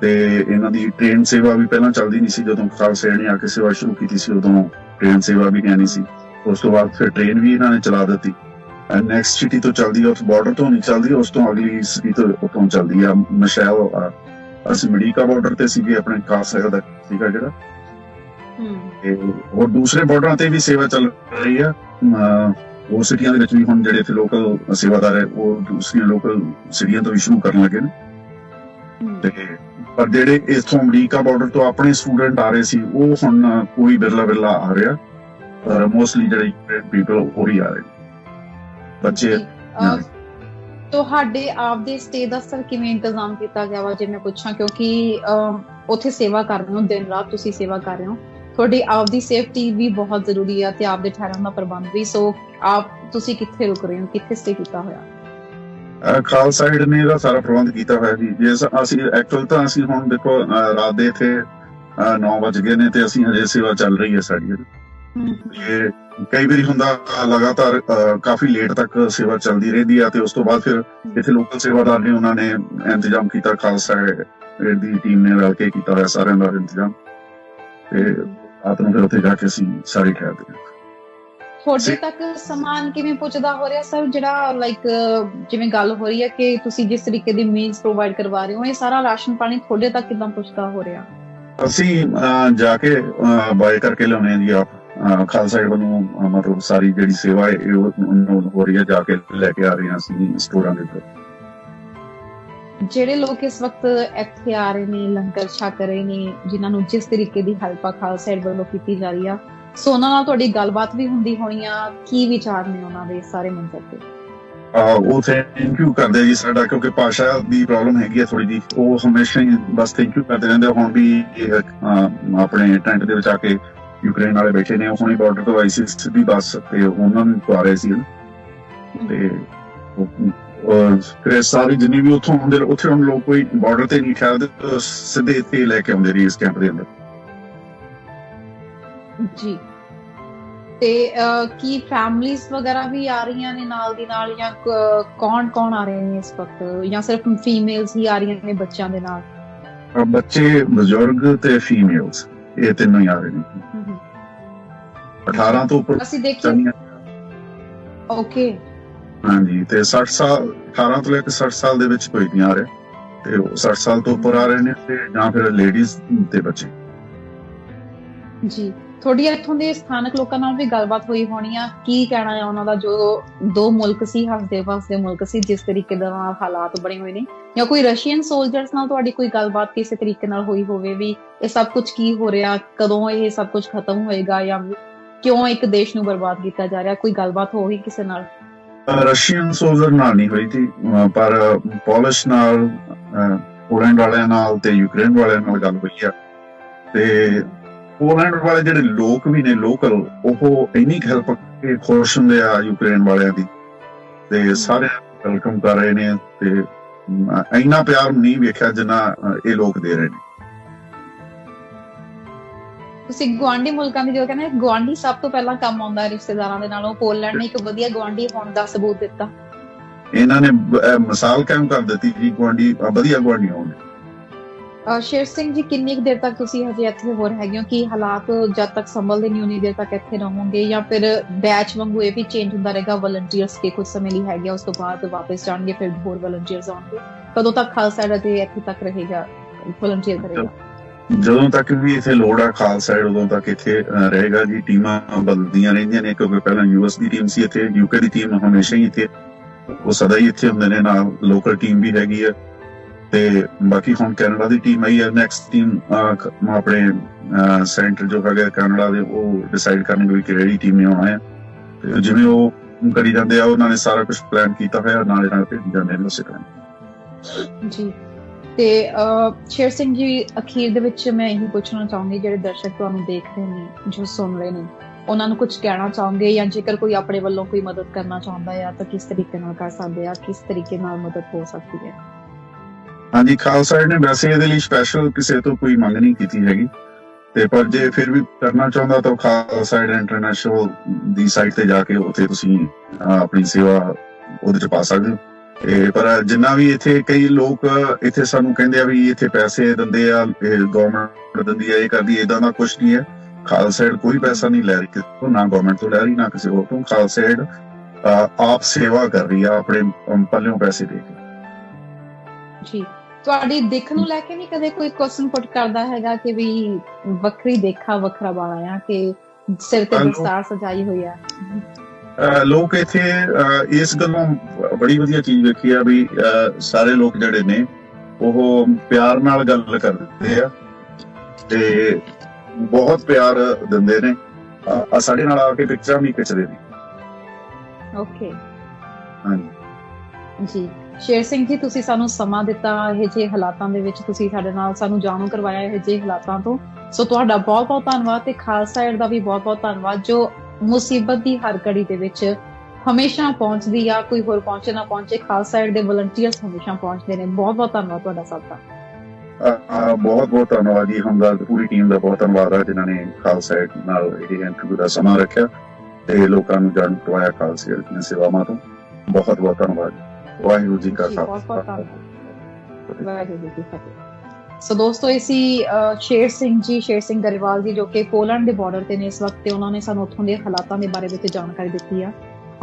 ਤੇ ਇਹਨਾਂ ਦੀ ਟ੍ਰੇਨ ਸੇਵਾ ਵੀ ਪਹਿਲਾਂ ਚੱਲਦੀ ਨਹੀਂ ਸੀ। ਜਦੋਂ ਖਾਲਸਾ ਏਡ ਨੇ ਆ ਕੇ ਸੇਵਾ ਸ਼ੁਰੂ ਕੀਤੀ ਸੀ ਉਦੋਂ ਟ੍ਰੇਨ ਸੇਵਾ ਵੀ ਨਹੀਂ ਸੀ। ਉਸ ਤੋਂ ਬਾਅਦ ਫਿਰ ਟ੍ਰੇਨ ਵੀ ਇਹਨਾਂ ਨੇ ਚਲਾ ਦਿੱਤੀ। ਨੈਕਸਟ ਸਿਟੀ ਤੋਂ ਚੱਲਦੀ ਆ, ਉੱਥੇ ਬਾਰਡਰ ਤੋਂ ਨਹੀਂ ਚੱਲਦੀ, ਉਸ ਤੋਂ ਅਗਲੀ ਸਿਟੀ ਤੋਂ ਉੱਥੋਂ ਚੱਲਦੀ ਆ ਮਿਸ਼ੈਲ। ਅਸੀਂ ਮਡੀਕਾ ਬਾਰਡਰ ਤੇ ਸੀਗੇ, ਆਪਣੇ ਖਾਲਸਾ ਏਡ ਦਾ ਸੀਗਾ ਜਿਹੜਾ, ਤੇ ਹੋਰ ਦੂਸਰੇ ਬਾਰਡਰਾਂ ਤੇ ਵੀ ਸੇਵਾ ਚੱਲ ਰਹੀ ਆ। ਉਹ ਸਿਟੀਆਂ ਦੇ ਵਿੱਚ ਵੀ ਹੁਣ ਜਿਹੜੇ ਇੱਥੇ ਲੋਕਲ ਸੇਵਾਦਾਰ ਹੈ ਉਹ ਦੂਸਰੀਆਂ ਲੋਕਲ ਸਿਟੀਆਂ ਤੋਂ ਵੀ ਸ਼ੁਰੂ ਕਰਨ ਲੱਗੇ ਨੇ। ਤੇ ਪਰ ਜਿਹੜੇ ਇੱਥੋਂ ਅਮਰੀਕਾ ਬਾਰਡਰ ਤੋਂ ਆਪਣੇ ਸਟੂਡੈਂਟ ਆ ਰਹੇ ਸੀ ਉਹ ਹੁਣ ਕੋਈ ਬਿਰਲਾ ਆ ਰਿਹਾ, ਪਰ ਮੋਸਟਲੀ ਜਿਹੜੇ ਪੀਪਲ ਉਹੀ ਆ ਰਹੇ ਬੱਚੇ। ਤੁਹਾਡੇ ਆਪਦੇ ਸਟੇ ਦਾ ਸਰ ਕਿਵੇਂ ਇੰਤਜ਼ਾਮ ਕੀਤਾ ਗਿਆ ਵਾ, ਜੇ ਮੈਂ ਪੁੱਛਾਂ? ਕਿਉਂਕਿ ਉੱਥੇ ਸੇਵਾ ਕਰ ਰਹੇ ਹੋ, ਦਿਨ ਰਾਤ ਤੁਸੀਂ ਸੇਵਾ ਕਰ ਰਹੇ ਹੋ, ਤੁਹਾਡੀ ਆਪਦੀ ਸੇਫਟੀ ਵੀ ਬਹੁਤ ਜ਼ਰੂਰੀ ਆ ਤੇ ਆਪਦੇ ਠਹਿਰਨ ਦਾ ਪ੍ਰਬੰਧ ਵੀ। ਸੋ ਤੁਸੀਂ ਕਿੱਥੇ ਰੁਕ ਰਹੇ ਹੋ, ਕਿੱਥੇ ਸਟੇ ਕੀਤਾ ਹੋਇਆ? ਖਾਲਸਾ ਏਡ ਨੇ ਇਹਦਾ ਸਾਰਾ ਪ੍ਰਬੰਧ ਕੀਤਾ ਹੋਇਆ ਜੀ। ਜੇ ਅਸੀਂ ਐਕਚੁਅਲ ਤਾਂ ਅਸੀਂ ਹੁਣ ਦੇਖੋ ਰਾਤ ਦੇ ਇੱਥੇ 9 ਵਜ ਗਏ ਨੇ ਤੇ ਅਸੀਂ ਹਜੇ ਸੇਵਾ ਚੱਲ ਰਹੀ ਹੈ ਸਾਡੀ। ਇਹ ਕਈ ਵਾਰੀ ਹੁੰਦਾ ਲਗਾਤਾਰ ਕਾਫੀ ਲੇਟ ਤੱਕ ਸੇਵਾ ਚੱਲਦੀ ਰਹਿੰਦੀ ਆ ਤੇ ਉਸ ਤੋਂ ਬਾਅਦ ਫਿਰ ਇੱਥੇ ਲੋਕਲ ਸੇਵਾਦਾਰ ਨੇ ਉਹਨਾਂ ਨੇ ਇੰਤਜ਼ਾਮ ਕੀਤਾ, ਖਾਲਸਾ ਏਡ ਦੀ ਟੀਮ ਨੇ ਰਲ ਕੇ ਕੀਤਾ ਹੋਇਆ ਸਾਰਿਆਂ ਦਾ ਇੰਤਜ਼ਾਮ, ਤੇ ਰਾਤ ਨੂੰ ਫਿਰ ਉੱਥੇ ਜਾ ਕੇ ਅਸੀਂ ਸਾਰੇ ਠਹਿਰਦੇ ਹਾਂ। ਤੁਹਾਡੇ ਤੱਕ ਸਮਾਨ ਕਿਵੇਂ ਪਹੁੰਚਦਾ ਹੋ ਰਿਹਾ ਸਰ? ਜਿਹੜਾ ਜਿਵੇਂ ਗੱਲ ਹੋ ਰਹੀ ਹੈ ਕਿ ਤੁਸੀਂ ਜਿਸ ਤਰੀਕੇ ਦੀ ਮੀਲਸ ਪ੍ਰੋਵਾਈਡ ਕਰਵਾ ਰਹੇ ਹੋ, ਇਹ ਸਾਰਾ ਰਾਸ਼ਨ ਪਾਣੀ ਤੁਹਾਡੇ ਤੱਕ ਕਿੱਦਾਂ ਪਹੁੰਚਦਾ ਹੋ ਰਿਹਾ? ਅਸੀਂ ਜਾ ਕੇ ਬਾਏ ਕਰਕੇ ਲਿਆਉਣੇ ਹਾਂ ਜੀ ਆਪ। ਖਾਲਸਾ ਏਡ ਵੱਲੋਂ ਮਤਲਬ ਸਾਰੀ ਜਿਹੜੀ ਸੇਵਾ ਹੈ ਇਹ ਹੋ ਰਹੀ ਹੈ, ਜਾ ਕੇ ਲੈ ਕੇ ਆ ਰਹੇ ਹਾਂ ਅਸੀਂ ਸਟੋਰਾਂ ਦੇ ਉੱਤੇ। ਜਿਹੜੇ ਲੋਕ ਇਸ ਵਕਤ ਇੱਥੇ ਆ ਰਹੇ ਨੇ, ਲੰਗਰ ਛਕ ਰਹੇ ਨੇ, ਜਿਨ੍ਹਾਂ ਨੂੰ ਜਿਸ ਤਰੀਕੇ ਦੀ ਹੈਲਪ ਆ ਖਾਲਸਾ ਏਡ ਵੱਲੋਂ ਕੀਤੀ ਜਾ ਰਹੀ ਆ, ਸੋ ਉਹਨਾਂ ਨਾਲ ਤੁਹਾਡੀ ਗੱਲਬਾਤ ਵੀ ਹੁੰਦੀ ਹੋਣੀ ਆ, ਕੀ ਵਿਚਾਰ ਨੇ ਉਹਨਾਂ ਦੇ ਸਾਰੇ ਮੰਜ਼ਰ ਤੇ? ਉਹ ਥੈਂਕ ਯੂ ਕਰਦੇ ਜੀ ਸਾਡਾ, ਕਿਉਂਕਿ ਭਾਸ਼ਾ ਦੀ ਪ੍ਰੋਬਲਮ ਹੈਗੀ ਆ ਥੋੜੀ ਜਿਹੀ, ਉਹ ਹਮੇਸ਼ਾ ਹੀ ਬਸ ਥੈਂਕ ਯੂ ਕਰਦੇ ਰਹਿੰਦੇ। ਹੁਣ ਵੀ ਆਪਣੇ ਟੈਂਟ ਦੇ ਵਿੱਚ ਆ ਕੇ ਯੂਕਰੇਨ ਵਾਲੇ ਬੈਠੇ ਨੇ, ਹੁਣੇ ਬਾਰਡਰ ਤੋਂ ਆਈ ਸੀ ਸਿੱਧੀ ਬੱਸ ਤੇ ਉਹਨਾਂ ਨੂੰ ਪਾ ਰਹੇ ਸੀ ਤੇ ਫਿਰ ਸਾਰੀ ਜਿੰਨੀ ਵੀ ਉੱਥੋਂ ਹੁੰਦੇ ਉੱਥੇ ਹੁਣ ਲੋਕ ਕੋਈ ਬਾਰਡਰ ਤੇ ਨਹੀਂ ਠਹਿਰਦੇ, ਸਿੱਧੇ ਇੱਥੇ ਲੈ ਕੇ ਆਉਂਦੇ ਨੇ ਇਸ ਕੈਂਪ ਦੇ ਅੰਦਰ ਜੀ। ਤੇ ਕੀ ਫੈਮਲੀਜ਼ ਵਗੈਰਾ ਵੀ ਆ ਰਹੀਆਂ ਨੇ ਨਾਲ ਦੀ ਨਾਲ, ਜਾਂ ਕੌਣ ਆ ਰਹੇ ਨੇ ਇਸ ਵਕਤ, ਜਾਂ ਸਿਰਫ ਫੀਮੇਲਸ ਹੀ ਆ ਰਹੀਆਂ ਨੇ ਬੱਚਿਆਂ ਦੇ ਨਾਲ? ਬੱਚੇ, ਬਜ਼ੁਰਗ ਤੇ ਫੀਮੇਲਸ, ਇਹ ਤਿੰਨੋਂ ਹੀ ਆ ਰਹੇ ਨੇ। 18 ਤੋਂ ਉੱਪਰ ਅਸੀਂ ਦੇਖੀਏ। ਓਕੇ। ਹਾਂਜੀ, ਤੇ 60 ਸਾਲ 18 ਤੋਂ ਲੈ ਕੇ 60 ਸਾਲ ਦੇ ਵਿੱਚ ਕੋਈ ਨਹੀਂ ਆ ਰਿਹਾ, ਤੇ 60 ਸਾਲ ਤੋਂ ਉੱਪਰ ਆ ਰਹੇ ਨੇ, ਤੇ ਜਾਂ ਫਿਰ ਲੇਡੀਜ਼ ਤੇ ਬੱਚੇ। ਜੀ, ਤੁਹਾਡੀ ਇੱਥੋਂ ਦੇ ਸਥਾਨਕ ਲੋਕਾਂ ਨਾਲ ਵੀ ਗੱਲਬਾਤ ਹੋਈ ਹੋਣੀ ਆ, ਕੀ ਕਹਿਣਾ ਹੈ ਉਹਨਾਂ ਦਾ? ਜੋ ਦੋ ਮੁਲਕ ਸੀ, ਹੱਸਦੇ ਵਸਦੇ ਮੁਲਕ ਸੀ, ਜਿਸ ਤਰੀਕੇ ਦੇ ਨਾਲ ਹਾਲਾਤ ਬਣੇ ਹੋਏ ਨੇ, ਜਾਂ ਕੋਈ ਰਸ਼ੀਅਨ ਸੋਲਜਰਸ ਨਾਲ ਤੁਹਾਡੀ ਕੋਈ ਗੱਲਬਾਤ ਕਿਸੇ ਤਰੀਕੇ ਨਾਲ ਹੋਈ ਹੋਵੇ ਵੀ ਇਹ ਸਭ ਕੁਝ ਕੀ ਹੋ ਰਿਹਾ, ਕਦੋਂ ਇਹ ਸਭ ਕੁਝ ਖਤਮ ਹੋਏਗਾ, ਜਾਂ ਕਿਉਂ ਇੱਕ ਦੇਸ਼ ਨੂੰ ਬਰਬਾਦ ਕੀਤਾ ਜਾ ਰਿਹਾ? ਕੋਈ ਗੱਲਬਾਤ ਹੋਈ ਕਿਸੇ ਨਾਲ? ਰਸ਼ੀਅਨ ਸੋਲਜਰ ਨਾਲ ਨਹੀਂ ਹੋਈ ਸੀ, ਪਰ ਪੋਲਿਸ਼ ਨਾਲ, ਪੋਲੈਂਡ ਵਾਲਿਆਂ ਨਾਲ ਤੇ ਯੂਕਰੇਨ ਵਾਲਿਆਂ ਨਾਲ ਗੱਲ ਹੋਈ ਆ। ਤੇ ਪੋਲੈਂਡ ਵਾਲੇ ਜਿਹੜੇ ਲੋਕ ਵੀ ਨੇ ਲੋਕਲ, ਉਹ ਇੰਨੀ ਹੈਲਪ ਕੇ ਖੁਸ਼ ਹੁੰਦੇ ਆ ਯੂਕਰੇਨ ਵਾਲਿਆਂ ਦੀ, ਤੇ ਸਾਰੇ ਵੈਲਕਮ ਕਰ ਰਹੇ ਨੇ, ਤੇ ਇੰਨਾ ਪਿਆਰ ਨਹੀਂ ਵੇਖਿਆ ਜਿੰਨਾ ਇਹ ਲੋਕ ਦੇ ਰਹੇ ਨੇ। ਤੁਸੀਂ ਗੁਆਂਢੀ ਮੁਲਕਾਂ ਦੀ ਜੋ ਕਹਿੰਦੇ, ਗੁਆਂਢੀ ਸਭ ਤੋਂ ਪਹਿਲਾਂ ਕੰਮ ਆਉਂਦਾ ਹੈ ਰਿਸ਼ਤੇਦਾਰਾਂ ਦੇ ਨਾਲੋਂ। ਪੋਲੈਂਡ ਨੇ ਇੱਕ ਵਧੀਆ ਗੁਆਂਢੀ ਹੋਣ ਦਾ ਸਬੂਤ ਦਿੱਤਾ। ਇਹਨਾਂ ਨੇ ਮਿਸਾਲ ਕਾਇਮ ਕਰ ਦਿੱਤੀ ਜੀ, ਗੁਆਂਢੀ ਵਧੀਆ ਗੁਆਂਢੀ ਹੋਣ। ਸ਼ੇਰ ਸਿੰਘ ਜੀ, ਕਿੰਨੀ ਕੁ ਦੇਰ ਤੱਕ ਤੁਸੀਂ ਹਜੇ ਇੱਥੇ ਹੋਰ ਹੈਗੇ ਹੋ? ਕਿ ਹਾਲਾਤ ਜਦ ਤੱਕ ਸੰਭਲਦੇ ਨਹੀਂ ਉਨੀ ਦੇਰ ਤੱਕ ਇੱਥੇ ਰਹੋਗੇ, ਜਾਂ ਫਿਰ ਬੈਚ ਵਾਂਗੂ ਇਹ ਵੀ ਚੇਂਜ ਹੁੰਦਾ ਰਹੇਗਾ? ਵਲੰਟੀਅਰਸ ਕੇ ਕੁਝ ਸਮੇਂ ਲਈ ਹੈਗੇ, ਉਸ ਤੋਂ ਬਾਅਦ ਵਾਪਸ ਜਾਣਗੇ, ਫਿਰ ਹੋਰ ਵਲੰਟੀਅਰਸ ਆਉਣਗੇ। ਕਦੋਂ ਤੱਕ ਖਾਲਸਾ ਏਡ ਅਜੇ ਇੱਥੇ ਤੱਕ ਰਹੇਗਾ, ਵਲੰਟੀਅਰ ਕਰੇਗਾ? ਜਦੋਂ ਤੱਕ ਵੀ ਇੱਥੇ ਲੋੜ ਆ ਖਾਲਸਾ ਏਡ, ਉਦੋਂ ਤੱਕ ਇੱਥੇ ਰਹੇਗਾ ਜੀ। ਟੀਮਾਂ ਬਦਲਦੀਆਂ ਰਹਿੰਦੀਆਂ ਨੇ, ਕਿਉਂਕਿ ਪਹਿਲਾਂ US ਦੀ ਟੀਮ ਸੀ ਇੱਥੇ, UK ਦੀ ਟੀਮ ਹਮੇਸ਼ਾ ਹੀ ਇੱਥੇ, ਉਹ ਸਦਾ ਹੀ ਇੱਥੇ ਹੁੰਦੇ ਨੇ, ਨਾਲ ਲੋਕਲ ਟੀਮ ਵੀ ਹੈਗੀ ਆ। ਤੇ ਬਾਕੀ ਹੁਣ ਕੈਨੇਡਾ ਦੀ ਟੀਮ ਆਈ ਹੈ, ਨੈਕਸਟ ਟੀਮ ਆਪਣੇ ਸੈਂਟਰ ਜੋ ਹੈਗਾ ਕੈਨੇਡਾ ਦੇ, ਉਹ ਡਿਸਾਈਡ ਕਰਨਗੇ ਵੀ ਕਿਹੜੀ ਟੀਮ ਨੇ ਆਉਣਾ ਹੈ। ਤੇ ਜਿਵੇਂ ਉਹ ਕਰੀ ਜਾਂਦੇ ਆ, ਉਹਨਾਂ ਨੇ ਸਾਰਾ ਕੁਝ ਪਲਾਨ ਕੀਤਾ ਹੋਇਆ, ਨਾਲੇ ਨਾਲ ਭੇਜੀ ਜਾਂਦੇ ਨੇ ਉਸੇ ਟਾਈਮ ਜੀ। ਤੇ ਸ਼ੇਰ ਸਿੰਘ ਜੀ, ਅਖੀਰ ਦੇ ਵਿੱਚ ਮੈਂ ਇਹੀ ਪੁੱਛਣਾ ਚਾਹੂੰਗੀ, ਜਿਹੜੇ ਦਰਸ਼ਕ ਤੁਹਾਨੂੰ ਦੇਖ ਰਹੇ ਨੇ, ਜੋ ਸੁਣ ਰਹੇ ਨੇ, ਉਹਨਾਂ ਨੂੰ ਕੁਝ ਕਹਿਣਾ ਚਾਹੋਗੇ? ਜਾਂ ਜੇਕਰ ਕੋਈ ਆਪਣੇ ਵੱਲੋਂ ਕੋਈ ਮਦਦ ਕਰਨਾ ਚਾਹੁੰਦਾ ਹੈ ਤਾਂ ਕਿਸ ਤਰੀਕੇ ਨਾਲ ਕਰ ਸਕਦੇ ਆ, ਕਿਸ ਤਰੀਕੇ ਨਾਲ ਮਦਦ ਹੋ ਸਕਦੀ ਹੈ? ਹਾਂਜੀ, ਖਾਲਸਾ ਏਡ ਨੇ ਵੈਸੇ ਇਹਦੇ ਲਈ ਸਪੈਸ਼ਲ ਕਿਸੇ ਤੋਂ ਕੋਈ ਮੰਗ ਨਹੀਂ ਕੀਤੀ ਹੈਗੀ, ਤੇ ਪਰ ਜੇ ਫਿਰ ਵੀ ਕਰਨਾ ਚਾਹੁੰਦਾ ਤਾਂ ਖਾਲਸਾ ਏਡ ਇੰਟਰਨੈਸ਼ਨਲ ਦੀ ਸਾਈਟ ਤੇ ਜਾ ਕੇ ਉੱਥੇ ਤੁਸੀਂ ਆਪਣੀ ਸੇਵਾ ਉਹਦੇ ਚ ਪਾ ਸਕਦੇ ਹੋ। ਪਰ ਜਿੰਨਾ ਵੀ ਇੱਥੇ ਕਈ ਲੋਕ ਇੱਥੇ ਸਾਨੂੰ ਕਹਿੰਦੇ ਆ ਵੀ ਇੱਥੇ ਪੈਸੇ ਦਿੰਦੇ ਆ, ਗਵਰਨਮੈਂਟ ਦਿੰਦੀ ਆ, ਇਹ ਕਰਦੀ, ਏਦਾਂ ਦਾ ਕੁਛ ਨਹੀਂ ਹੈ। ਖਾਲਸਾ ਏਡ ਕੋਈ ਪੈਸਾ ਨਹੀਂ ਲੈ ਰਹੀ ਕਿਤੋਂ, ਨਾ ਗਵਰਨਮੈਂਟ ਤੋਂ ਲੈ ਰਹੀ, ਨਾ ਕਿਸੇ ਹੋਰ ਤੋਂ। ਖਾਲਸਾ ਏਡ ਆਪ ਸੇਵਾ ਕਰ ਰਹੀ ਆ, ਆਪਣੇ ਪੱਲਿਓਂ ਪੈਸੇ ਦੇ ਕੇ। ਜੀ, ਤੁਹਾਡੀ ਦਿੱਖ ਨੂੰ ਲੈ ਕੇ ਵੀ ਕਦੇ ਕੋਈ ਕੁਐਸਚਨ ਪੁੱਟ ਕਰਦਾ ਹੈਗਾ ਕਿ ਵੀ ਵੱਖਰੀ ਦੇਖਾ ਵੱਖਰਾ ਬਾਣਾ ਆ, ਕਿ ਸਿਰ ਤੇ ਦਸਤਾਰ ਸਜਾਈ ਹੋਈ ਆ? ਲੋਕ ਇੱਥੇ ਇਸ ਗੱਲੋਂ ਬੜੀ ਵਧੀਆ ਚੀਜ਼ ਵੇਖੀ ਆ ਵੀ ਸਾਰੇ ਲੋਕ ਜਿਹੜੇ ਨੇ ਉਹ ਪਿਆਰ ਨਾਲ ਗੱਲ ਕਰਦੇ ਆ, ਤੇ ਬਹੁਤ ਪਿਆਰ ਦਿੰਦੇ ਨੇ, ਸਾਡੇ ਨਾਲ ਆ ਕੇ ਪਿਕਚਰਾਂ ਵੀ ਖਿੱਚਦੇ ਨੇ। ਓਕੇ, ਹਾਂਜੀ ਜੀ। ਸ਼ੇਰ ਸਿੰਘ ਜੀ, ਤੁਸੀਂ ਸਾਨੂੰ ਸਮਾਂ ਦਿੱਤਾ, ਇਹ ਜਿਹੇ ਹਾਲਾਤਾਂ ਦੇ ਵਿੱਚ ਤੁਸੀਂ ਸਾਡੇ ਨਾਲ ਸਾਨੂੰ ਜਾਣੂ ਕਰਵਾਇਆ ਇਹ ਜਿਹੇ ਹਾਲਾਤਾਂ ਤੋਂ, ਸੋ ਤੁਹਾਡਾ ਬਹੁਤ ਬਹੁਤ ਧੰਨਵਾਦ। ਤੇ ਖਾਲਸਾ ਏਡ ਦਾ ਵੀ ਬਹੁਤ ਬਹੁਤ ਧੰਨਵਾਦ, ਜੋ ਮੁਸੀਬਤ ਦੀ ਹਰ ਘੜੀ ਦੇ ਵਿੱਚ ਹਮੇਸ਼ਾ ਪਹੁੰਚਦੀ ਆ, ਕੋਈ ਹੋਰ ਪਹੁੰਚੇ ਨਾ ਪਹੁੰਚੇ, ਖਾਲਸਾ ਏਡ ਦੇ ਵਲੰਟੀਅਰਸ ਹਮੇਸ਼ਾ ਪਹੁੰਚਦੇ ਨੇ। ਬਹੁਤ ਬਹੁਤ ਧੰਨਵਾਦ ਤੁਹਾਡਾ ਸਭ ਦਾ। ਬਹੁਤ ਬਹੁਤ ਧੰਨਵਾਦ ਜੀ, ਹਮਦਰਦ ਪੂਰੀ ਟੀਮ ਦਾ ਬਹੁਤ ਧੰਨਵਾਦ ਆ ਜਿਨ੍ਹਾਂ ਨੇ ਖਾਲਸਾ ਏਡ ਨਾਲ ਇਹ ਇੰਟਰਵਿਊ ਦਾ ਸਮਾਂ ਰੱਖਿਆ ਤੇ ਲੋਕਾਂ ਨੂੰ ਜਾਣੂ ਕਰਵਾਇਆ ਖਾਲਸਾ ਏਡ ਦੀਆਂ ਸੇਵਾਵਾਂ ਤੋਂ। ਬਹੁਤ ਬਹੁਤ ਧੰਨਵਾਦ। ਵਾਹਿਗੁਰੂ ਜੀ ਕਾ ਖਾਲਸਾ, ਵਾਹਿਗੁਰੂ ਜੀ ਕੀ ਫਤਿਹ। ਸੋ ਦੋਸਤੋ, ਇਹ ਸੀ ਸ਼ੇਰ ਸਿੰਘ ਗਰੇਵਾਲ ਜੀ, ਜੋ ਕਿ ਪੋਲੈਂਡ ਦੇ ਬਾਰਡਰ ਤੇ ਨੇ ਇਸ ਵਕਤ, ਤੇ ਉਹਨਾਂ ਨੇ ਸਾਨੂੰ ਉੱਥੋਂ ਦੇ ਹਾਲਾਤਾਂ ਦੇ ਬਾਰੇ ਵਿੱਚ ਜਾਣਕਾਰੀ ਦਿੱਤੀ ਆ।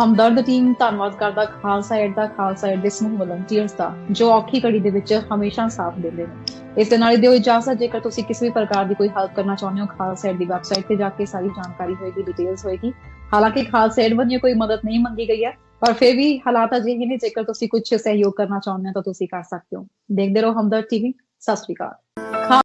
ਹਮਦਰਦ ਟੀਮ ਧੰਨਵਾਦ ਕਰਦਾ ਖਾਲਸਾ ਏਡ ਦਾ, ਖਾਲਸਾ ਏਡ ਦੇ ਸਮੂਹ ਵਲੰਟੀਅਰਸ ਦਾ, ਜੋ ਔਖੀ ਘੜੀ ਦੇ ਵਿੱਚ ਹਮੇਸ਼ਾ ਸਾਥ ਦਿੰਦੇ ਨੇ। ਇਸ ਦੇ ਨਾਲ ਹੀ ਦਿਓ ਇਜਾਜ਼ਤ। ਜੇਕਰ ਤੁਸੀਂ ਕਿਸੇ ਵੀ ਪ੍ਰਕਾਰ ਦੀ ਕੋਈ ਹੈਲਪ ਕਰਨਾ ਚਾਹੁੰਦੇ ਹੋ, ਖਾਲਸਾ ਏਡ ਦੀ ਵੈਬਸਾਈਟ ਤੇ ਜਾ ਕੇ ਸਾਰੀ ਜਾਣਕਾਰੀ ਹੋਏਗੀ, ਡਿਟੇਲਸ ਹੋਏਗੀ। ਹਾਲਾਂਕਿ ਖਾਲਸਾ ਏਡ ਵੱਲੋਂ ਕੋਈ ਮਦਦ ਨਹੀਂ ਮੰਗੀ ਗਈ ਹੈ, ਪਰ ਫਿਰ ਵੀ ਹਾਲਾਤ ਅਜਿਹੇ ਨੇ, ਜੇਕਰ ਤੁਸੀਂ ਕੁਝ ਸਹਿਯੋਗ ਕਰਨਾ ਚਾਹੁੰਦੇ ਹੋ ਤਾਂ ਤੁਸੀਂ ਕਰ ਸਕਦੇ ਹੋ। ਦੇਖਦੇ ਰਹੋ ਹਮਦਰਦ ਟੀਵੀ। ਸਤਿ ਸ਼੍ਰੀ ਅਕਾਲ।